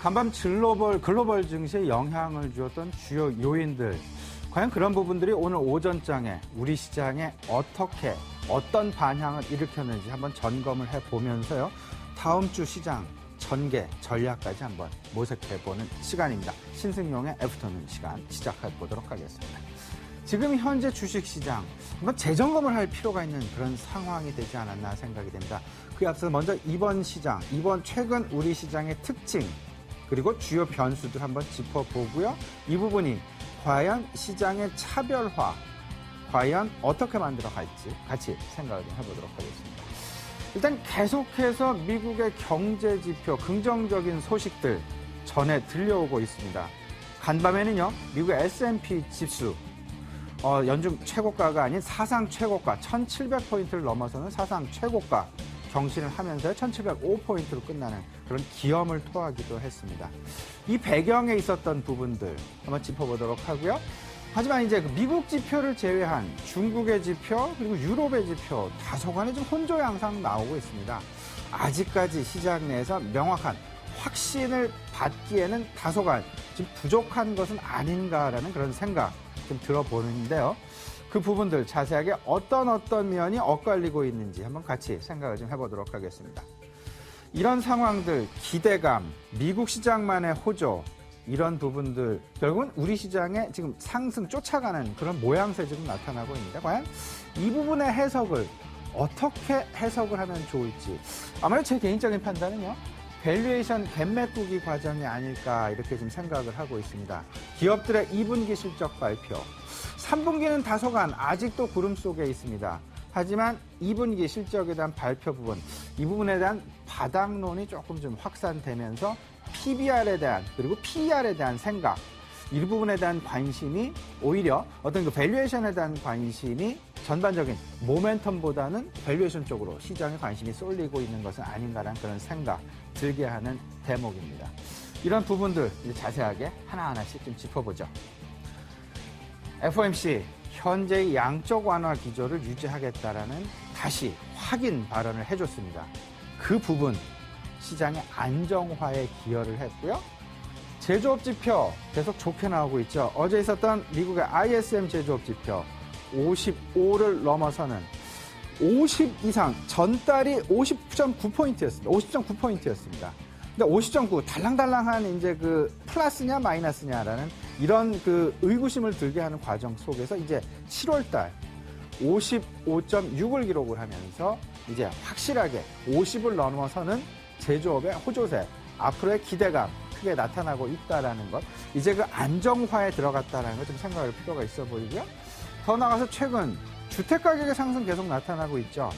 간밤 글로벌 증시에 영향을 주었던 주요 요인들, 과연 그런 부분들이 오늘 오전장에 우리 시장에 어떤 반향을 일으켰는지 한번 점검을 해보면서요. 다음 주 시장 전개 전략까지 한번 모색해보는 시간입니다. 신승용의 애프터눈 시간 시작해보도록 하겠습니다. 지금 현재 주식시장 한번 재점검을 할 필요가 있는 그런 상황이 되지 않았나 생각이 됩니다. 그에 앞서 먼저 이번 최근 우리 시장의 특징 그리고 주요 변수들 한번 짚어보고요. 이 부분이 과연 시장의 차별화 과연 어떻게 만들어 갈지 같이 생각을 좀 해보도록 하겠습니다. 일단 계속해서 미국의 경제 지표 긍정적인 소식들 전해 들려오고 있습니다. 간밤에는요, 미국의 S&P 지수 연중 최고가가 아닌 사상 최고가 1700포인트를 넘어서는 사상 최고가 경신을 하면서 1705포인트로 끝나는 그런 기염을 토하기도 했습니다. 이 배경에 있었던 부분들 한번 짚어보도록 하고요. 하지만 이제 미국 지표를 제외한 중국의 지표 그리고 유럽의 지표 다소간에 좀 혼조 양상 나오고 있습니다. 아직까지 시장 내에서 명확한 확신을 받기에는 다소간 좀 부족한 것은 아닌가라는 그런 생각 좀 들어보는데요. 그 부분들 자세하게 어떤 면이 엇갈리고 있는지 한번 같이 생각을 좀 해보도록 하겠습니다. 이런 상황들, 기대감, 미국 시장만의 호조, 이런 부분들 결국은 우리 시장에 지금 상승 쫓아가는 그런 모양새 지금 나타나고 있는데 과연 이 부분의 해석을 어떻게 해석을 하면 좋을지 아무래도 제 개인적인 판단은요. 밸류에이션 갭메꾸기 과정이 아닐까 이렇게 좀 생각을 하고 있습니다. 기업들의 2분기 실적 발표, 3분기는 다소간 아직도 구름 속에 있습니다. 하지만 2분기 실적에 대한 발표 부분, 이 부분에 대한 바닥론이 조금 좀 확산되면서 PBR에 대한 그리고 PER에 대한 생각, 이 부분에 대한 관심이 오히려 어떤 그 밸류에이션에 대한 관심이 전반적인 모멘텀보다는 밸류에이션 쪽으로 시장의 관심이 쏠리고 있는 것은 아닌가라는 그런 생각 들게 하는 대목입니다. 이런 부분들 자세하게 하나하나씩 좀 짚어보죠. FOMC 현재의 양적 완화 기조를 유지하겠다라는 다시 확인 발언을 해줬습니다. 그 부분 시장의 안정화에 기여를 했고요. 제조업 지표 계속 좋게 나오고 있죠. 어제 있었던 미국의 ISM 제조업 지표 55를 넘어서는 50 이상, 전달이 50.9포인트였습니다. 50.9포인트였습니다. 근데 50.9 달랑달랑한 이제 그 플러스냐 마이너스냐라는 이런 그 의구심을 들게 하는 과정 속에서 이제 7월달 55.6을 기록을 하면서 이제 확실하게 50을 넘어서는 제조업의 호조세, 앞으로의 기대감 크게 나타나고 있다라는 것, 이제 그 안정화에 들어갔다라는 것 좀 생각할 필요가 있어 보이고요. 더 나아가서 최근 주택가격의 상승 계속 나타나고 있죠.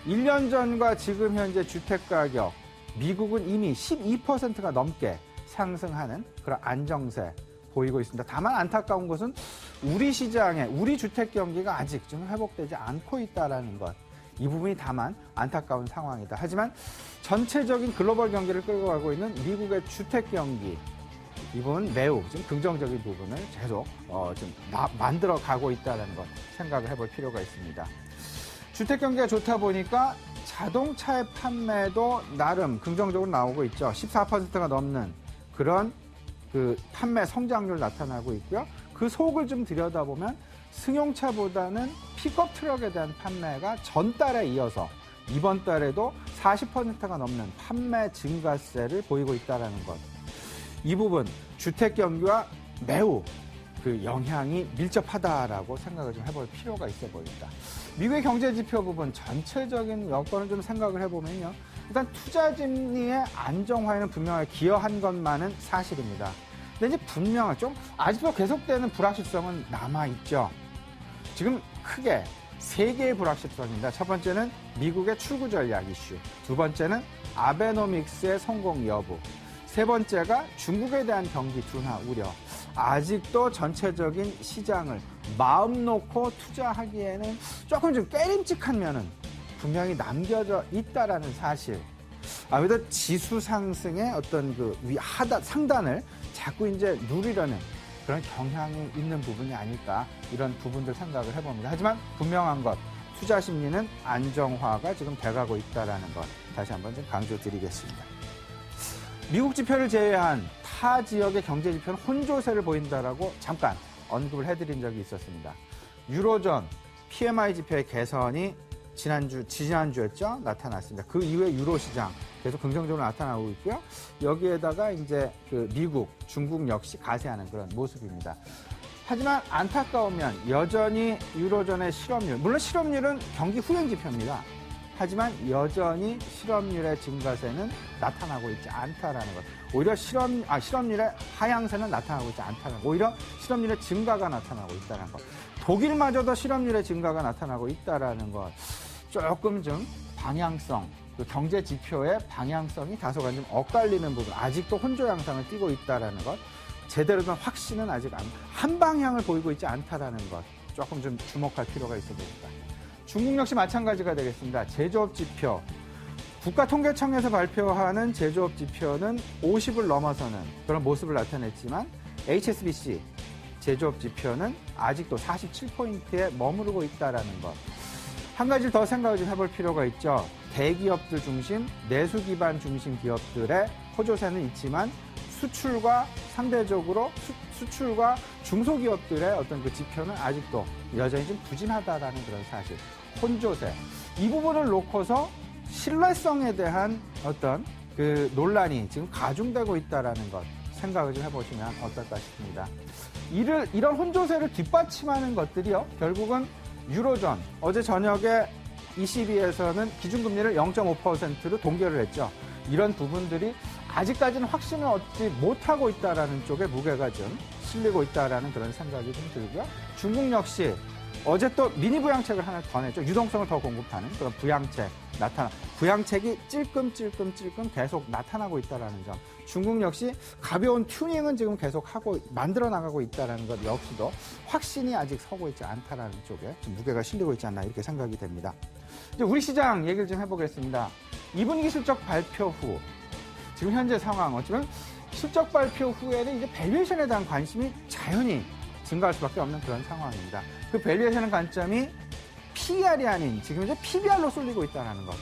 1년 전과 지금 현재 주택가격, 미국은 이미 12%가 넘게 상승하는 그런 안정세 보이고 있습니다. 다만 안타까운 것은 우리 시장에, 우리 주택 경기가 아직 좀 회복되지 않고 있다라는 것. 이 부분이 다만 안타까운 상황이다. 하지만 전체적인 글로벌 경기를 끌고 가고 있는 미국의 주택 경기, 이 부분 매우 좀 긍정적인 부분을 계속 좀 만들어 가고 있다는 것 생각을 해볼 필요가 있습니다. 주택 경기가 좋다 보니까 자동차의 판매도 나름 긍정적으로 나오고 있죠. 14%가 넘는 그런 그 판매 성장률 나타나고 있고요. 그 속을 좀 들여다보면 승용차보다는 픽업 트럭에 대한 판매가 전달에 이어서 이번 달에도 40%가 넘는 판매 증가세를 보이고 있다는 것. 이 부분 주택 경기와 매우 그 영향이 밀접하다라고 생각을 좀 해볼 필요가 있어 보입니다. 미국의 경제 지표 부분 전체적인 여건을 좀 생각을 해보면요. 일단 투자 심리의 안정화에는 분명하게 기여한 것만은 사실입니다. 근데 이제 분명한 좀 아직도 계속되는 불확실성은 남아있죠. 지금 크게 세 개의 불확실성입니다. 첫 번째는 미국의 출구 전략 이슈, 두 번째는 아베노믹스의 성공 여부, 세 번째가 중국에 대한 경기 둔화 우려. 아직도 전체적인 시장을 마음 놓고 투자하기에는 조금 좀 깨림칙한 면은 분명히 남겨져 있다라는 사실. 아무래도 지수 상승의 어떤 그 상단을 자꾸 이제 누리려는 그런 경향이 있는 부분이 아닐까 이런 부분들 생각을 해봅니다. 하지만 분명한 것, 투자 심리는 안정화가 지금 돼가고 있다라는 것 다시 한번 좀 강조드리겠습니다. 미국 지표를 제외한 타 지역의 경제 지표는 혼조세를 보인다라고 잠깐 언급을 해드린 적이 있었습니다. 유로존 PMI 지표의 개선이 지난주였죠? 나타났습니다. 그 이후에 유로 시장 계속 긍정적으로 나타나고 있고요. 여기에다가 이제 그 미국, 중국 역시 가세하는 그런 모습입니다. 하지만 안타까운 면 여전히 유로존의 실업률, 물론 실업률은 경기 후행 지표입니다. 하지만 여전히 실업률의 증가세는 나타나고 있지 않다라는 것. 오히려 실업률의 하향세는 나타나고 있지 않다는 것. 오히려 실업률의 증가가 나타나고 있다는 것. 독일마저도 실업률의 증가가 나타나고 있다라는 것. 조금 좀 방향성, 그 경제 지표의 방향성이 다소간 좀 엇갈리는 부분. 아직도 혼조 양상을 띠고 있다라는 것. 제대로 된 확신은 아직 한 방향을 보이고 있지 않다라는 것. 조금 좀 주목할 필요가 있어 보입니다. 중국 역시 마찬가지가 되겠습니다. 제조업 지표. 국가통계청에서 발표하는 제조업 지표는 50을 넘어서는 그런 모습을 나타냈지만 HSBC 제조업 지표는 아직도 47포인트에 머무르고 있다는 것. 한 가지 더 생각을 좀 해볼 필요가 있죠. 대기업들 중심, 내수 기반 중심 기업들의 호조세는 있지만 수출과 상대적으로 수출과 중소기업들의 어떤 그 지표는 아직도 여전히 좀 부진하다라는 그런 사실. 혼조세. 이 부분을 놓고서 신뢰성에 대한 어떤 그 논란이 지금 가중되고 있다라는 것 생각을 좀 해보시면 어떨까 싶습니다. 이런 혼조세를 뒷받침하는 것들이요. 결국은 유로존. 어제 저녁에 ECB에서는 기준금리를 0.5%로 동결을 했죠. 이런 부분들이 아직까지는 확신을 얻지 못하고 있다라는 쪽에 무게가 좀 실리고 있다라는 그런 생각이 좀 들고요. 중국 역시 어제 또 미니 부양책을 하나 더 냈죠. 유동성을 더 공급하는 그런 부양책이 찔끔찔끔 계속 나타나고 있다라는 점. 중국 역시 가벼운 튜닝은 지금 계속 만들어 나가고 있다라는 것 역시도 확신이 아직 서고 있지 않다라는 쪽에 좀 무게가 실리고 있지 않나 이렇게 생각이 됩니다. 이제 우리 시장 얘기를 좀 해보겠습니다. 2분기 실적 발표 후 지금 현재 상황 어쩌면 실적 발표 후에는 이제 밸류에이션에 대한 관심이 자연히 증가할 수밖에 없는 그런 상황입니다. 그 밸류에이션의 관점이 PER이 아닌 지금 이제 PBR로 쏠리고 있다는 것.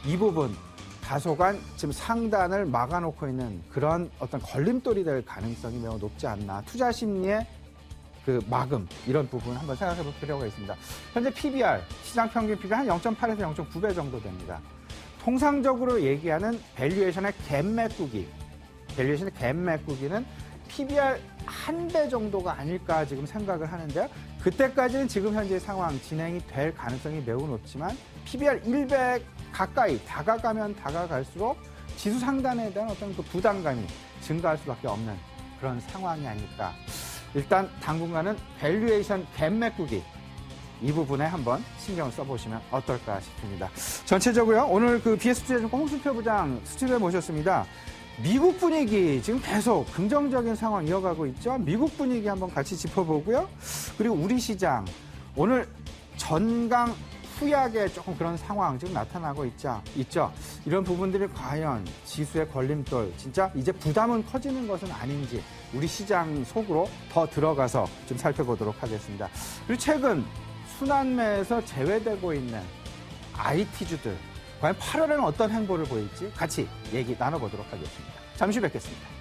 이 부분 다소간 지금 상단을 막아놓고 있는 그런 어떤 걸림돌이 될 가능성이 매우 높지 않나. 투자 심리의 그 마금 이런 부분 한번 생각해 볼 필요가 있습니다. 현재 PBR 시장 평균 PBR 한 0.8에서 0.9배 정도 됩니다. 통상적으로 얘기하는 밸류에이션의 갭 메꾸기는 PBR 한 배 정도가 아닐까 지금 생각을 하는데요. 그때까지는 지금 현재 상황 진행이 될 가능성이 매우 높지만 PBR 100 가까이 다가가면 다가갈수록 지수 상단에 대한 어떤 그 부담감이 증가할 수밖에 없는 그런 상황이 아닐까. 일단 당분간은 밸류에이션 갭 메꾸기 이 부분에 한번 신경을 써보시면 어떨까 싶습니다. 전체적으로요. 오늘 그 BS투자증권 홍순표 부장 스튜디오에 모셨습니다. 미국 분위기 지금 계속 긍정적인 상황 이어가고 있죠. 미국 분위기 한번 같이 짚어보고요. 그리고 우리 시장 오늘 전강 후약의 조금 그런 상황 지금 나타나고 있죠. 이런 부분들이 과연 지수의 걸림돌 진짜 이제 부담은 커지는 것은 아닌지 우리 시장 속으로 더 들어가서 좀 살펴보도록 하겠습니다. 그리고 최근 순환매에서 제외되고 있는 IT주들 과연 8월에는 어떤 행보를 보일지 같이 얘기 나눠보도록 하겠습니다. 잠시 뵙겠습니다.